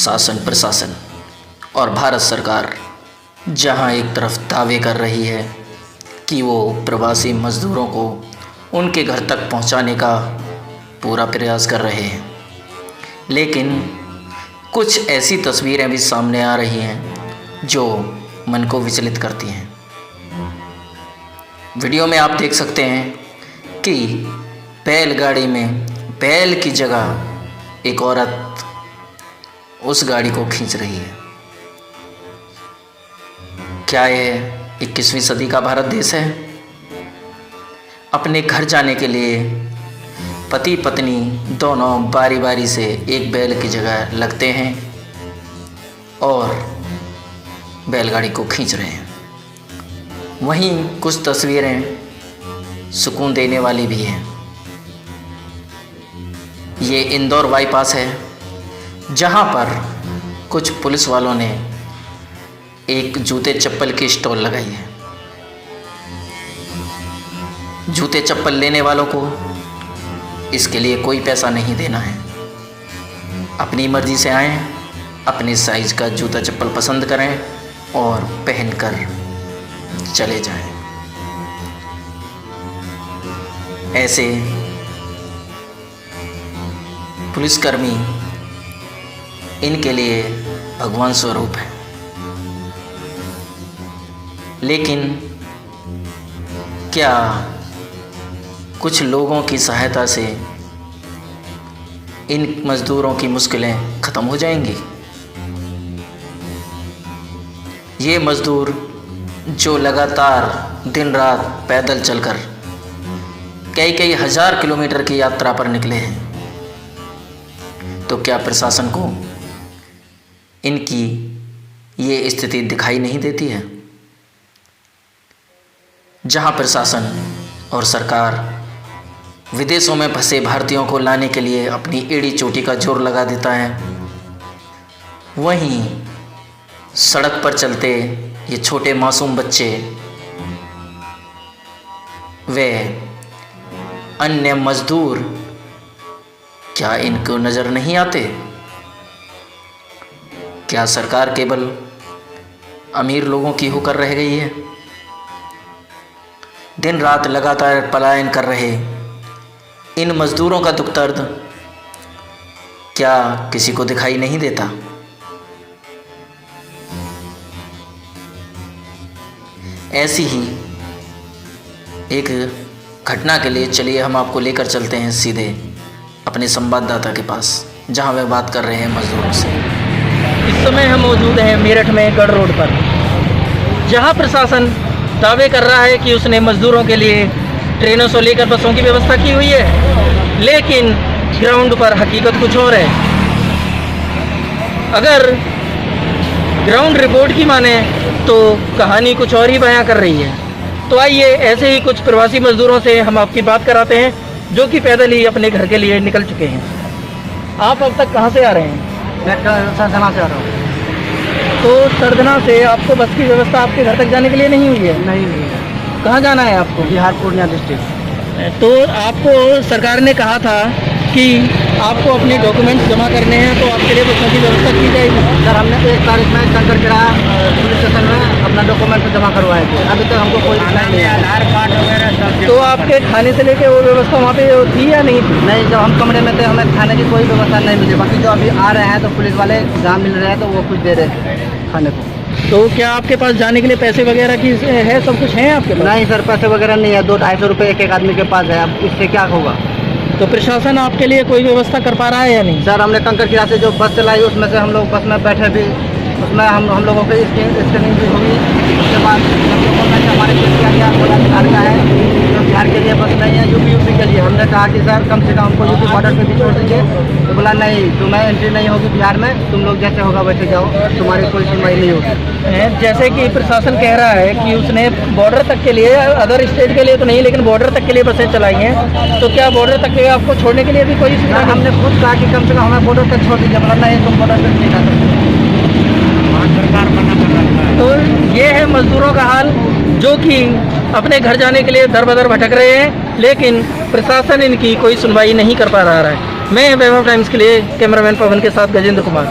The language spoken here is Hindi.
शासन प्रशासन और भारत सरकार जहां एक तरफ दावे कर रही है कि वो प्रवासी मज़दूरों को उनके घर तक पहुंचाने का पूरा प्रयास कर रहे हैं, लेकिन कुछ ऐसी तस्वीरें भी सामने आ रही हैं जो मन को विचलित करती हैं। वीडियो में आप देख सकते हैं कि बैलगाड़ी में बैल की जगह एक औरत उस गाड़ी को खींच रही है। क्या यह 21वीं सदी का भारत देश है? अपने घर जाने के लिए पति पत्नी दोनों बारी बारी से एक बैल की जगह लगते हैं और बैलगाड़ी को खींच रहे हैं। वहीं कुछ तस्वीरें सुकून देने वाली भी हैं। ये इंदौर बाईपास है, जहां पर कुछ पुलिस वालों ने एक जूते चप्पल की स्टॉल लगाई है। जूते चप्पल लेने वालों को इसके लिए कोई पैसा नहीं देना है। अपनी मर्ज़ी से आएँ, अपने साइज का जूता चप्पल पसंद करें और पहनकर चले जाएं। ऐसे पुलिसकर्मी इनके लिए भगवान स्वरूप है, लेकिन क्या कुछ लोगों की सहायता से इन मज़दूरों की मुश्किलें ख़त्म हो जाएंगी? ये मज़दूर जो लगातार दिन रात पैदल चलकर कई हज़ार किलोमीटर की यात्रा पर निकले हैं, तो क्या प्रशासन को इनकी ये स्थिति दिखाई नहीं देती है? जहां प्रशासन और सरकार विदेशों में फंसे भारतीयों को लाने के लिए अपनी एड़ी चोटी का जोर लगा देता है, वहीं सड़क पर चलते ये छोटे मासूम बच्चे वे अन्य मज़दूर क्या इनको नज़र नहीं आते? क्या सरकार केवल अमीर लोगों की होकर रह गई है? दिन रात लगातार पलायन कर रहे इन मज़दूरों का दुख दर्द क्या किसी को दिखाई नहीं देता? ऐसी ही एक घटना के लिए चलिए हम आपको लेकर चलते हैं सीधे अपने संवाददाता के पास, जहां वे बात कर रहे हैं मज़दूरों से। इस समय हम मौजूद हैं मेरठ में गढ़ रोड पर, जहां प्रशासन दावे कर रहा है कि उसने मज़दूरों के लिए ट्रेनों से लेकर बसों की व्यवस्था की हुई है, लेकिन ग्राउंड पर हकीकत कुछ और है। अगर ग्राउंड रिपोर्ट की माने तो कहानी कुछ और ही बयां कर रही है। तो आइए ऐसे ही कुछ प्रवासी मज़दूरों से हम आपकी बात कराते हैं, जो कि पैदल ही अपने घर के लिए निकल चुके हैं। आप अब तक कहाँ से आ रहे हैं? मैं सरदना से आ रहा हूँ। तो सरदना से आपको बस की व्यवस्था आपके घर तक जाने के लिए नहीं हुई है? नहीं है। कहाँ जाना है आपको? बिहार पूर्णिया डिस्ट्रिक्ट। तो आपको सरकार ने कहा था कि आपको अपने डॉक्यूमेंट्स जमा करने हैं, तो आपके लिए बसों की व्यवस्था की जाएगी। सर हमने 1 तारीख में शंकर किराया पुलिस स्टेशन में अपना डॉक्यूमेंट जमा करवाए थे। अभी तक हमको कोई नहीं, आधार कार्ड वगैरह सब। तो आपके खाने से लेकर वो व्यवस्था वहाँ पे थी या नहीं थी? नहीं, जब हम कमरे में थे हमें खाने की कोई व्यवस्था नहीं मिली। बाकी जो अभी आ रहे हैं तो पुलिस वाले जहाँ मिल रहे हैं तो वो कुछ दे रहे थे खाने को। तो क्या आपके पास जाने के लिए पैसे वगैरह की है, सब कुछ है आपके पास? नहीं सर, पैसे वगैरह नहीं है। 200-250 रुपये एक आदमी के पास है। अब इससे क्या होगा? तो प्रशासन आपके लिए कोई व्यवस्था कर पा रहा है या नहीं? सर हमने कंकर किला से जो बस चलाई उसमें से हम लोग बस में बैठे भी, उसमें हम लोगों की स्कैनिंग भी होगी। उसके बाद हम लोगों ने हमारे किया गया बोला बिहार का है, तो बिहार के लिए बस नहीं है, यूपी के लिए। हमने कहा कि सर कम से कम हमको यूपी बॉर्डर पे भी छोड़ दीजिए। तो बोला नहीं, तुम्हें एंट्री नहीं होगी बिहार में, तुम लोग जैसे होगा वैसे जाओ, तुम्हारी कोई सुनवाई नहीं होगी। जैसे कि प्रशासन कह रहा है कि उसने बॉर्डर तक के लिए, अदर स्टेट के लिए तो नहीं, लेकिन बॉर्डर तक के लिए बसें चलाई हैं, तो क्या बॉर्डर तक के आपको छोड़ने के लिए भी कोई सुविधा? हमने खुद कहा कि कम से कम हमें बॉर्डर तक छोड़ दीजिए। बोला नहीं, तुम बॉर्डर तक नहीं जा सकते। सरकार मना कर रखा है। तो ये है मजदूरों का हाल, जो कि अपने घर जाने के लिए दर बदर भटक रहे हैं, लेकिन प्रशासन इनकी कोई सुनवाई नहीं कर पा रहा है। मैं वैभव टाइम्स के लिए कैमरामैन पवन के साथ गजेंद्र कुमार।